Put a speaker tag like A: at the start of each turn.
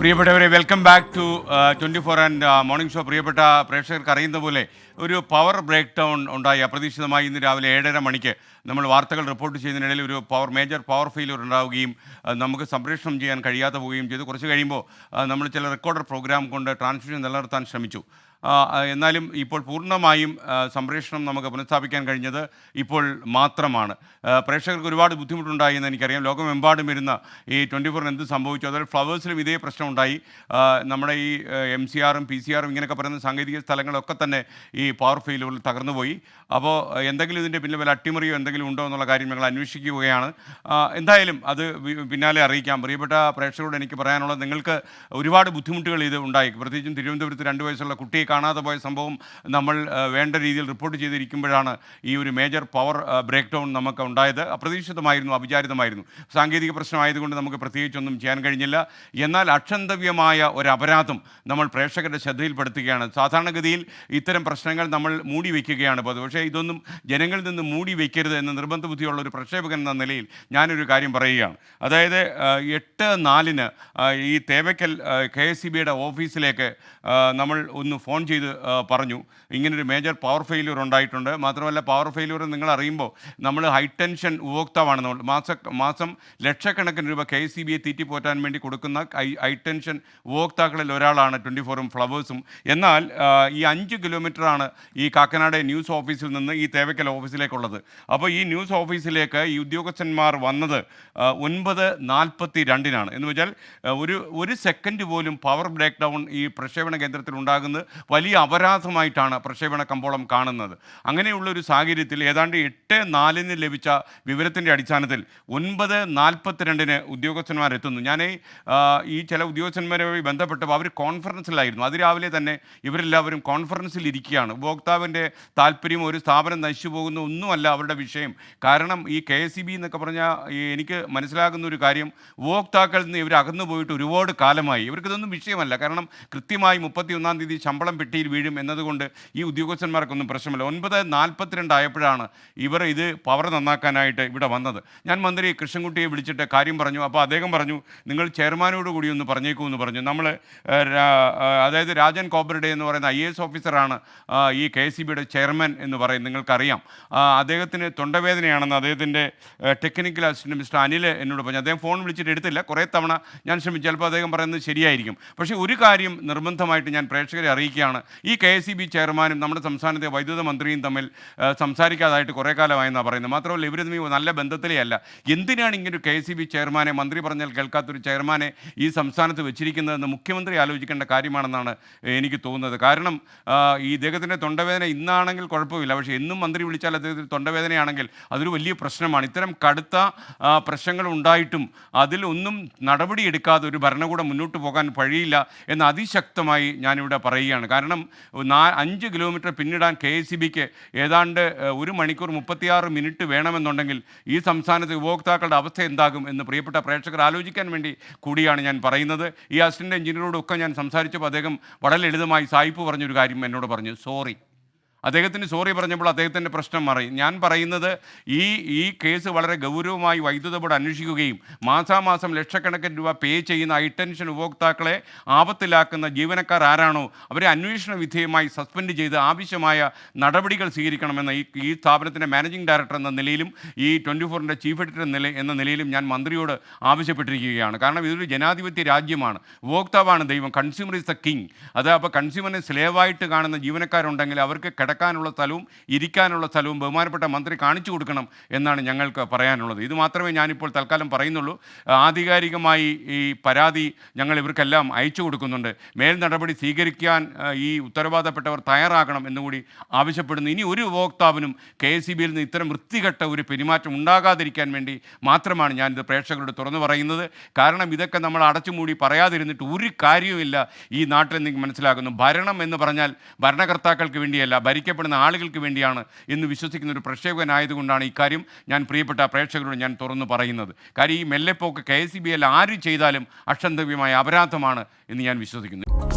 A: പ്രിയപ്പെട്ടവരെ, welcome back to 24 and morning show. പ്രിയപ്പെട്ട പ്രേക്ഷകർക്ക് അറിയുന്ന പോലെ ഒരു പവർ ബ്രേക്ക് ഡൗൺ ഉണ്ടായി. അപ്രതീക്ഷിതമായി ഇന്ന് രാവിലെ 7:30 മണിക്ക് നമ്മൾ വാർത്തകൾ റിപ്പോർട്ട് ചെയ്യുന്നതിനിടയിൽ ഒരു മേജർ പവർ ഫെയിലിയർ ഉണ്ടാവുകയും നമുക്ക് സംപ്രേഷണം ചെയ്യാൻ കഴിയാതെ പോവുകയും ചെയ്തു. കുറച്ച് കഴിയുമ്പോൾ നമ്മൾ ചില റെക്കോർഡർ പ്രോഗ്രാം കൊണ്ട് ട്രാൻസ്മിഷൻ നിലനിർത്താൻ ശ്രമിച്ചു. എന്നാലും ഇപ്പോൾ പൂർണ്ണമായും സംപ്രേഷണം നമുക്ക് പുനഃസ്ഥാപിക്കാൻ കഴിഞ്ഞത് ഇപ്പോൾ മാത്രമാണ്. പ്രേക്ഷകർക്ക് ഒരുപാട് ബുദ്ധിമുട്ടുണ്ടായി എന്ന് എനിക്കറിയാം. ലോകമെമ്പാടും വരുന്ന ഈ 24 എന്ത് സംഭവിച്ചു, അതായത് ഫ്ലവേഴ്സിലും ഇതേ പ്രശ്നം ഉണ്ടായി. നമ്മുടെ ഈ MCRും PCRും ഇങ്ങനെയൊക്കെ പറയുന്ന സാങ്കേതിക സ്ഥലങ്ങളൊക്കെ തന്നെ ഈ പവർ ഫെയിലുകളിൽ തകർന്നുപോയി. അപ്പോൾ എന്തെങ്കിലും ഇതിൻ്റെ പിന്നിൽ വല്ല അട്ടിമറിയോ എന്തെങ്കിലും ഉണ്ടോ എന്നുള്ള കാര്യം ഞങ്ങൾ അന്വേഷിക്കുകയാണ്. എന്തായാലും അത് പിന്നാലെ അറിയിക്കാം. പ്രിയപ്പെട്ട പ്രേക്ഷകരോട് എനിക്ക് പറയാനുള്ളത്, നിങ്ങൾക്ക് ഒരുപാട് ബുദ്ധിമുട്ടുകൾ ഇത് ഉണ്ടായി. പ്രത്യേകിച്ചും തിരുവനന്തപുരത്ത് 2 വയസ്സുള്ള കുട്ടിയെ കാണാതെ പോയ സംഭവം നമ്മൾ വേണ്ട രീതിയിൽ റിപ്പോർട്ട് ചെയ്തിരിക്കുമ്പോഴാണ് ഈ ഒരു മേജർ പവർ ബ്രേക്ക് ഡൗൺ നമുക്ക് ഉണ്ടായത്. അപ്രതീക്ഷിതമായിരുന്നു, അവിചാരിതമായിരുന്നു. സാങ്കേതിക പ്രശ്നമായതുകൊണ്ട് നമുക്ക് പ്രത്യേകിച്ചൊന്നും ചെയ്യാൻ കഴിഞ്ഞില്ല. എന്നാൽ അക്ഷന്തവ്യമായ ഒരു അപരാധം നമ്മൾ പ്രേക്ഷകരുടെ ശ്രദ്ധയിൽപ്പെടുത്തുകയാണ്. സാധാരണഗതിയിൽ ഇത്തരം പ്രശ്നങ്ങൾ നമ്മൾ മൂടി വയ്ക്കുകയാണ് പതിവ്. പക്ഷേ ഇതൊന്നും ജനങ്ങളിൽ നിന്ന് മൂടി വയ്ക്കരുത് എന്ന നിർബന്ധ ബുദ്ധിയുള്ള ഒരു പ്രക്ഷേപകൻ എന്ന നിലയിൽ ഞാനൊരു കാര്യം പറയുകയാണ്. അതായത് 8:04 ഈ തേവയ്ക്കൽ KSEBയുടെ ഓഫീസിലേക്ക് നമ്മൾ ഒന്ന് ഫോൺ ചെയ്ത് പറഞ്ഞു, ഇങ്ങനൊരു മേജർ പവർ ഫെയിലിയർ ഉണ്ടായിട്ടുണ്ട്. മാത്രമല്ല, പവർ ഫെയിലിയർ നിങ്ങൾ അറിയുമ്പോൾ നമ്മൾ ഹൈടെൻഷൻ ഉപഭോക്താവാണ്. നമ്മൾ മാസം ലക്ഷക്കണക്കിന് രൂപ KSEBയെ തീറ്റിപ്പോറ്റാൻ വേണ്ടി കൊടുക്കുന്ന ഹൈടെൻഷൻ ഉപഭോക്താക്കളിൽ ഒരാളാണ് 24ഉം ഫ്ലവേഴ്സും. എന്നാൽ ഈ 5 കിലോമീറ്ററാണ് ഈ കാക്കനാട് ന്യൂസ് ഓഫീസിൽ നിന്ന് ഈ തേവയ്ക്കൽ ഓഫീസിലേക്കുള്ളത്. അപ്പോൾ ഈ ന്യൂസ് ഓഫീസിലേക്ക് ഈ ഉദ്യോഗസ്ഥന്മാർ വന്നത് 9:42 എന്ന് വെച്ചാൽ ഒരു സെക്കൻഡ് പോലും പവർ ബ്രേക്ക് ഡൗൺ ഈ പ്രക്ഷേപണ കേന്ദ്രത്തിൽ ഉണ്ടാകുന്നത് വലിയ അപരാധമായിട്ടാണ് പ്രക്ഷേപണ കമ്പോളം കാണുന്നത്. അങ്ങനെയുള്ളൊരു സാഹചര്യത്തിൽ ഏതാണ്ട് 8:04 ലഭിച്ച വിവരത്തിൻ്റെ അടിസ്ഥാനത്തിൽ 9:42 ഉദ്യോഗസ്ഥന്മാരെത്തുന്നു. ഞാൻ ഈ ചില ഉദ്യോഗസ്ഥന്മാരുമായി ബന്ധപ്പെട്ടപ്പോൾ അവർ കോൺഫറൻസിലായിരുന്നു. അതിരാവിലെ തന്നെ ഇവരെല്ലാവരും കോൺഫറൻസിൽ ഇരിക്കുകയാണ്. ഉപഭോക്താവിൻ്റെ താല്പര്യം, ഒരു സ്ഥാപനം നശിച്ചു പോകുന്ന ഒന്നുമല്ല അവരുടെ വിഷയം. കാരണം ഈ KSEB എന്നൊക്കെ പറഞ്ഞാൽ എനിക്ക് മനസ്സിലാകുന്ന ഒരു കാര്യം, ഉപഭോക്താക്കളിൽ നിന്ന് ഇവർ അകന്നു പോയിട്ട് ഒരുപാട് കാലമായി. ഇവർക്കിതൊന്നും വിഷയമല്ല. കാരണം കൃത്യമായി 31-ാം തീയതി ശമ്പളം പെട്ടിയിൽ വീഴും എന്നതുകൊണ്ട് ഈ ഉദ്യോഗസ്ഥന്മാർക്കൊന്നും പ്രശ്നമില്ല. 9:42 ആയപ്പോഴാണ് ഇവർ ഇത് പവർ നന്നാക്കാനായിട്ട് ഇവിടെ വന്നത്. ഞാൻ മന്ത്രി കൃഷ്ണൻകുട്ടിയെ വിളിച്ചിട്ട് കാര്യം പറഞ്ഞു. അപ്പോൾ അദ്ദേഹം പറഞ്ഞു, നിങ്ങൾ ചെയർമാനോട് കൂടി ഒന്ന് പറഞ്ഞേക്കുമെന്ന് പറഞ്ഞു. നമ്മൾ അതായത് രാജൻ കോബ്രഡെ എന്ന് പറയുന്ന IAS ഓഫീസറാണ് ഈ KSEBയുടെ ചെയർമാൻ എന്ന് പറയും, നിങ്ങൾക്കറിയാം. അദ്ദേഹത്തിന് തൊണ്ടവേദനയാണെന്ന് അദ്ദേഹത്തിൻ്റെ ടെക്നിക്കൽ അസിസ്റ്റൻറ്റ് മിസ്റ്റർ അനിൽ എന്നോട് പറഞ്ഞു. അദ്ദേഹം ഫോൺ വിളിച്ചിട്ട് എടുത്തില്ല. കുറേ തവണ ഞാൻ ശ്രമിച്ചു. ചിലപ്പോൾ അദ്ദേഹം പറയുന്നത് ശരിയായിരിക്കും. പക്ഷേ ഒരു കാര്യം നിർബന്ധമായിട്ട് ഞാൻ പ്രേക്ഷകരെ അറിയിക്കുകയാണ്, ഈ KSEB ചെയർമാനും നമ്മുടെ സംസ്ഥാനത്തെ വൈദ്യുത മന്ത്രിയും തമ്മിൽ സംസാരിക്കാതായിട്ട് കുറേ കാലമായെന്നാണ് പറയുന്നത്. മാത്രമല്ല, ഇവർ തമ്മിൽ നല്ല ബന്ധത്തിലേ അല്ല. എന്തിനാണ് ഇങ്ങനൊരു KSEB ചെയർമാനെ, മന്ത്രി പറഞ്ഞാൽ കേൾക്കാത്തൊരു ചെയർമാനെ ഈ സംസ്ഥാനത്ത് വെച്ചിരിക്കുന്നതെന്ന് മുഖ്യമന്ത്രി ആലോചിക്കേണ്ട കാര്യമാണെന്നാണ് എനിക്ക് തോന്നുന്നത്. കാരണം ഈ ഇദ്ദേഹത്തിൻ്റെ തൊണ്ടവേദന ഇന്നാണെങ്കിൽ കുഴപ്പമില്ല, പക്ഷേ എന്നും മന്ത്രി വിളിച്ചാൽ അദ്ദേഹത്തിന് തൊണ്ടവേദനയാണെങ്കിൽ അതൊരു വലിയ പ്രശ്നമാണ്. ഇത്തരം കടുത്ത പ്രശ്നങ്ങൾ ഉണ്ടായിട്ടും അതിലൊന്നും നടപടിയെടുക്കാതെ ഒരു ഭരണകൂടം മുന്നോട്ട് പോകാൻ വഴിയില്ല എന്ന് അതിശക്തമായി ഞാനിവിടെ പറയുകയാണ്. കാരണം 5 കിലോമീറ്റർ പിന്നിടാൻ KSEBക്ക് ഏതാണ്ട് 1 മണിക്കൂർ 36 മിനിറ്റ് വേണമെന്നുണ്ടെങ്കിൽ ഈ സംസ്ഥാനത്തെ ഉപഭോക്താക്കളുടെ അവസ്ഥ എന്താകും എന്ന് പ്രിയപ്പെട്ട പ്രേക്ഷകർ ആലോചിക്കാൻ വേണ്ടി കൂടിയാണ് ഞാൻ പറയുന്നത്. ഈ അസിസ്റ്റൻ്റ് എഞ്ചിനീയറോടൊക്കെ ഞാൻ സംസാരിച്ചപ്പോൾ അദ്ദേഹം വളരെ ലളിതമായി സായിപ്പ് പറഞ്ഞൊരു കാര്യം എന്നോട് പറഞ്ഞു, സോറി. അദ്ദേഹത്തിന് സോറി പറഞ്ഞപ്പോൾ അദ്ദേഹത്തിൻ്റെ പ്രശ്നം മാറി. ഞാൻ പറയുന്നത്, ഈ കേസ് വളരെ ഗൗരവമായി വൈദ്യുത ബോർഡ് അന്വേഷിക്കുകയും മാസാമാസം ലക്ഷക്കണക്കിന് രൂപ പേ ചെയ്യുന്ന ഹൈടെൻഷൻ ഉപഭോക്താക്കളെ ആപത്തിലാക്കുന്ന ജീവനക്കാർ ആരാണോ അവരെ അന്വേഷണ വിധേയമായി സസ്പെൻഡ് ചെയ്ത് ആവശ്യമായ നടപടികൾ സ്വീകരിക്കണമെന്ന് ഈ സ്ഥാപനത്തിൻ്റെ മാനേജിംഗ് ഡയറക്ടർ എന്ന നിലയിലും ഈ 24ൻ്റെ ചീഫ് എഡിറ്റർ എന്ന നിലയിലും ഞാൻ മന്ത്രിയോട് ആവശ്യപ്പെട്ടിരിക്കുകയാണ്. കാരണം ഇതൊരു ജനാധിപത്യ രാജ്യമാണ്. ഉപഭോക്താവാണ് ദൈവം. Consumer is the king. അത് അപ്പോൾ കൺസ്യൂമറിനെ സ്ലേവായിട്ട് കാണുന്ന ജീവനക്കാരുണ്ടെങ്കിൽ അവർക്ക് കിടക്കാനുള്ള സ്ഥലവും ഇരിക്കാനുള്ള സ്ഥലവും ബഹുമാനപ്പെട്ട മന്ത്രി കാണിച്ചു കൊടുക്കണം എന്നാണ് ഞങ്ങൾക്ക് പറയാനുള്ളത്. ഇത് മാത്രമേ ഞാനിപ്പോൾ തൽക്കാലം പറയുന്നുള്ളൂ. ആധികാരികമായി ഈ പരാതി ഞങ്ങൾ ഇവർക്കെല്ലാം അയച്ചു കൊടുക്കുന്നുണ്ട്. മേൽ നടപടി സ്വീകരിക്കാൻ ഈ ഉത്തരവാദപ്പെട്ടവർ തയ്യാറാകണം എന്നുകൂടി ആവശ്യപ്പെടുന്നു. ഇനി ഒരു ഉപഭോക്താവിനും KSEBയിൽ നിന്ന് ഇത്തരം വൃത്തികെട്ട ഒരു പെരുമാറ്റം ഉണ്ടാകാതിരിക്കാൻ വേണ്ടി മാത്രമാണ് ഞാനിത് പ്രേക്ഷകരോട് തുറന്നു പറയുന്നത്. കാരണം ഇതൊക്കെ നമ്മൾ അടച്ചുമൂടി പറയാതിരുന്നിട്ട് ഒരു കാര്യവുമില്ല ഈ നാട്ടിൽ എനിക്ക് മനസ്സിലാക്കുന്നു. ഭരണം എന്ന് പറഞ്ഞാൽ ഭരണകർത്താക്കൾക്ക് വേണ്ടിയല്ല, ഭരിക്കപ്പെടുന്ന ആളുകൾക്ക് വേണ്ടിയാണ് എന്ന് വിശ്വസിക്കുന്ന ഒരു പ്രക്ഷേപകനായതുകൊണ്ടാണ് ഇക്കാര്യം ഞാൻ പ്രിയപ്പെട്ട പ്രേക്ഷകരോട് ഞാൻ തുറന്നു പറയുന്നത്. കാര്യം ഈ മെല്ലെപ്പോക്ക് KSEBയിൽ ആര് ചെയ്താലും അക്ഷന്തവ്യമായ അപരാധമാണ് എന്ന് ഞാൻ വിശ്വസിക്കുന്നു.